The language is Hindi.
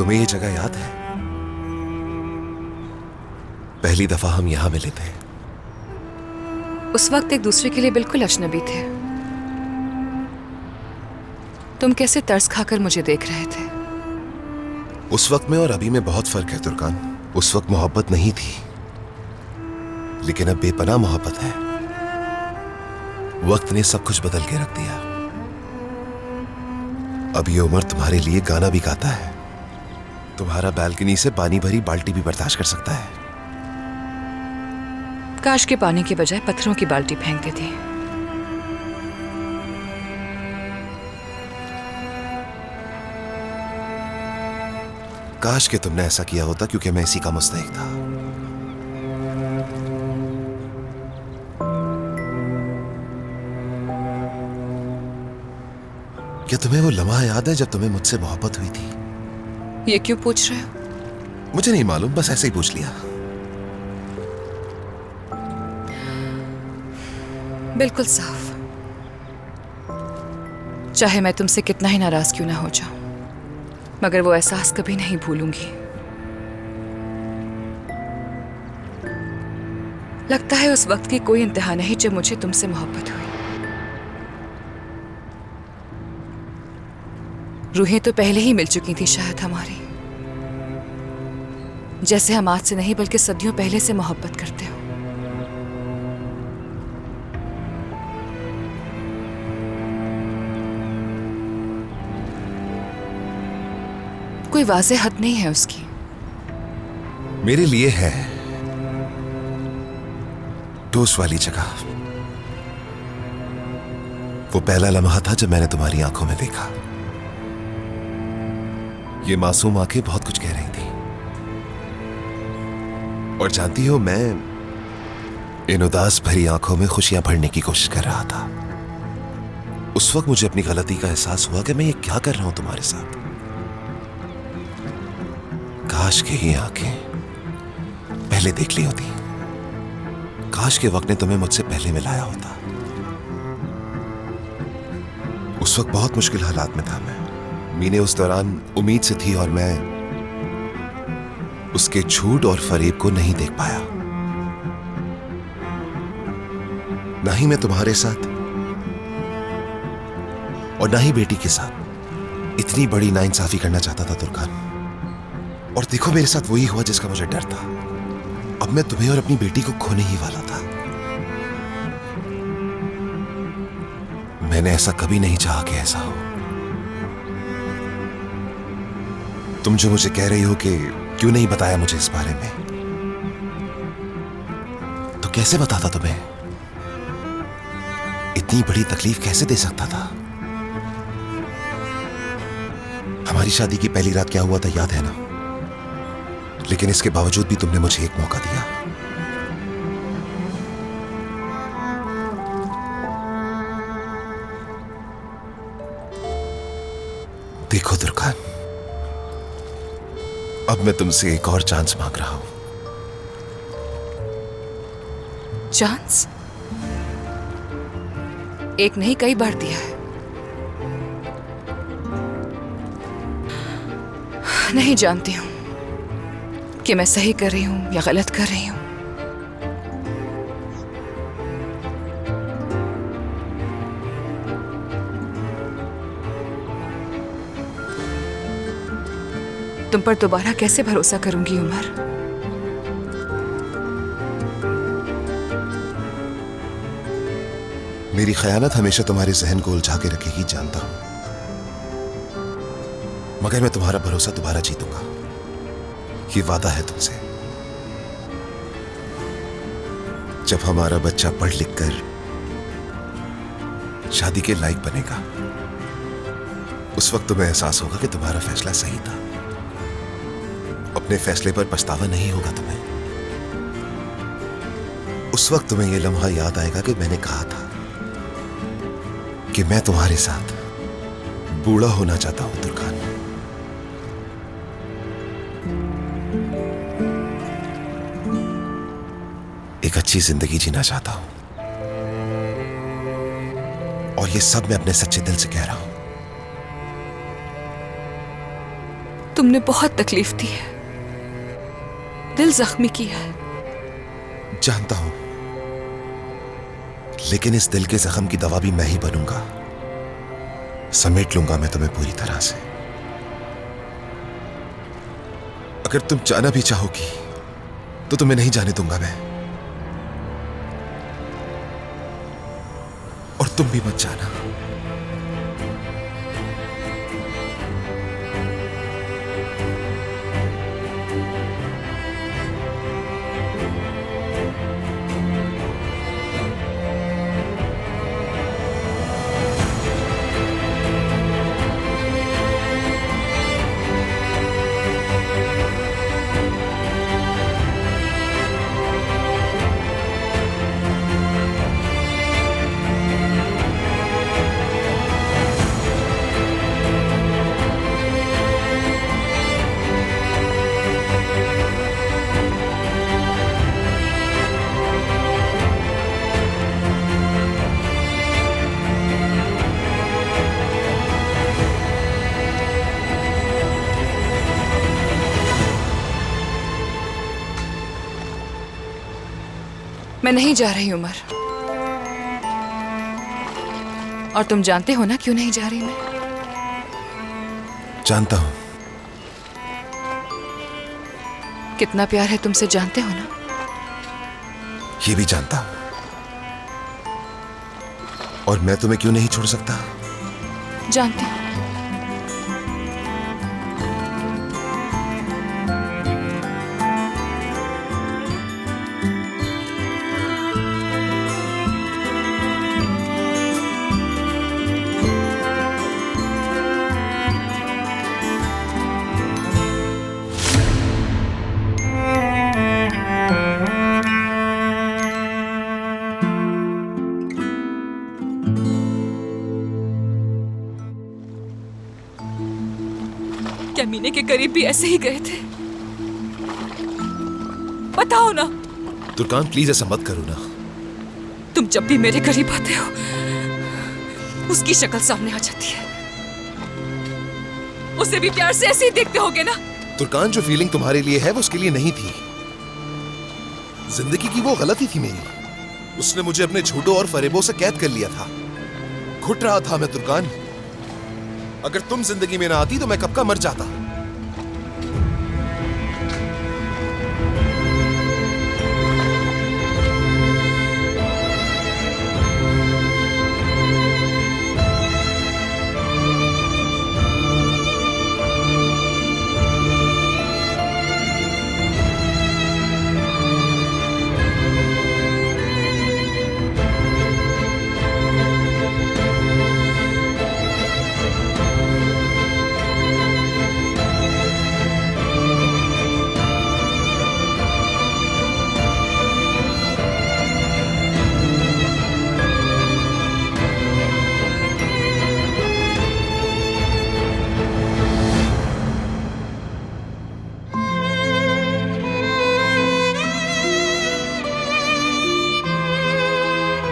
तुम्हें ये जगह याद है? पहली दफा हम यहां मिले थे। उस वक्त एक दूसरे के लिए बिल्कुल अजनबी थे। तुम कैसे तरस खाकर मुझे देख रहे थे। उस वक्त में और अभी में बहुत फर्क है तुर्कान। उस वक्त मोहब्बत नहीं थी, लेकिन अब बेपनाह मोहब्बत है। वक्त ने सब कुछ बदल के रख दिया। अब ये उमर तुम्हारे लिए गाना भी गाता है। तुम्हारा बालकनी से पानी भरी बाल्टी भी बर्दाश्त कर सकता है। काश के पानी के बजाय पत्थरों की बाल्टी फेंक देती। काश के तुमने ऐसा किया होता, क्योंकि मैं इसी का मुस्तहिक था। क्या तुम्हें वो लम्हा याद है जब तुम्हें मुझसे मोहब्बत हुई थी? ये क्यों पूछ रहे हो? मुझे नहीं मालूम, बस ऐसे ही पूछ लिया। बिल्कुल साफ। चाहे मैं तुमसे कितना ही नाराज क्यों ना हो जाऊं, मगर वो एहसास कभी नहीं भूलूंगी। लगता है उस वक्त की कोई इंतहा नहीं जब मुझे तुमसे मोहब्बत हुई। रूहें तो पहले ही मिल चुकी थी शायद हमारी। जैसे हम आज से नहीं बल्कि सदियों पहले से मोहब्बत करते हो। कोई वाज़ेह हद नहीं है उसकी। मेरे लिए है। दोस्त वाली जगह। वो पहला लम्हा था जब मैंने तुम्हारी आंखों में देखा। ये मासूम आंखें बहुत कुछ कह रही थी। और जानती हो, मैं इन उदास भरी आंखों में खुशियां भरने की कोशिश कर रहा था। उस वक्त मुझे अपनी गलती का एहसास हुआ कि मैं ये क्या कर रहा हूं तुम्हारे साथ। काश के ही आंखें पहले देख ली होती। काश के वक्त ने तुम्हें मुझसे पहले मिलाया होता। उस वक्त बहुत मुश्किल हालात में था मैं। मीने उस दौरान उम्मीद से थी और मैं उसके झूठ और फरेब को नहीं देख पाया। ना ही मैं तुम्हारे साथ और ना ही बेटी के साथ इतनी बड़ी नाइंसाफी करना चाहता था तुर्कान। और देखो, मेरे साथ वही हुआ जिसका मुझे डर था। अब मैं तुम्हें और अपनी बेटी को खोने ही वाला था। मैंने ऐसा कभी नहीं चाहा कि ऐसा हो। तुम जो मुझे कह रही हो कि क्यों नहीं बताया मुझे इस बारे में, तो कैसे बताता तुम्हें? इतनी बड़ी तकलीफ कैसे दे सकता था? हमारी शादी की पहली रात क्या हुआ था याद है ना? लेकिन इसके बावजूद भी तुमने मुझे एक मौका दिया। देखो तुर्कान, अब मैं तुमसे एक और चांस मांग रहा हूं। चांस? एक नहीं, कई बार दिया है। नहीं जानती हूं कि मैं सही कर रही हूं या गलत कर रही हूं। तुम पर दोबारा कैसे भरोसा करूंगी उमर? मेरी खयानत हमेशा तुम्हारे जहन को उलझा के रखेगी, जानता हूं। मगर मैं तुम्हारा भरोसा दोबारा जीतूंगा। ये वादा है तुमसे। जब हमारा बच्चा पढ़ लिख कर शादी के लायक बनेगा, उस वक्त तुम्हें एहसास होगा कि तुम्हारा फैसला सही था। अपने फैसले पर पछतावा नहीं होगा तुम्हें। उस वक्त तुम्हें यह लम्हा याद आएगा कि मैंने कहा था कि मैं तुम्हारे साथ बूढ़ा होना चाहता हूं तुर्कान। एक अच्छी जिंदगी जीना चाहता हूं। और ये सब मैं अपने सच्चे दिल से कह रहा हूं। तुमने बहुत तकलीफ दी है, दिल जख्मी किया है। जानता हूं, लेकिन इस दिल के जख्म की दवा भी मैं ही बनूंगा। समेट लूंगा मैं तुम्हें पूरी तरह से। अगर तुम जाना भी चाहोगी तो तुम्हें नहीं जाने दूंगा मैं, और तुम भी मत जाना। मैं नहीं जा रही उमर, और तुम जानते हो ना क्यों नहीं जा रही मैं? जानता हूं। कितना प्यार है तुमसे जानते हो ना? ये भी जानता हूं। और मैं तुम्हें क्यों नहीं छोड़ सकता? जानती हूं। क्या मीने के करीब भी ऐसे ही गए थे? बताओ ना। तुर्कान प्लीज ऐसा मत करो ना। तुम जब भी मेरे करीब आते हो उसकी शक्ल सामने आ जाती है। उसे भी प्यार से ऐसे ही देखते होगे ना? तुर्कान, जो फीलिंग तुम्हारे लिए है वो उसके लिए नहीं थी। जिंदगी की वो गलती थी मेरी। उसने मुझे अपने झूठों और फरेबों से कैद कर लिया था। घुट रहा था मैं तुर्कान। अगर तुम जिंदगी में ना आती तो मैं कब का मर जाता।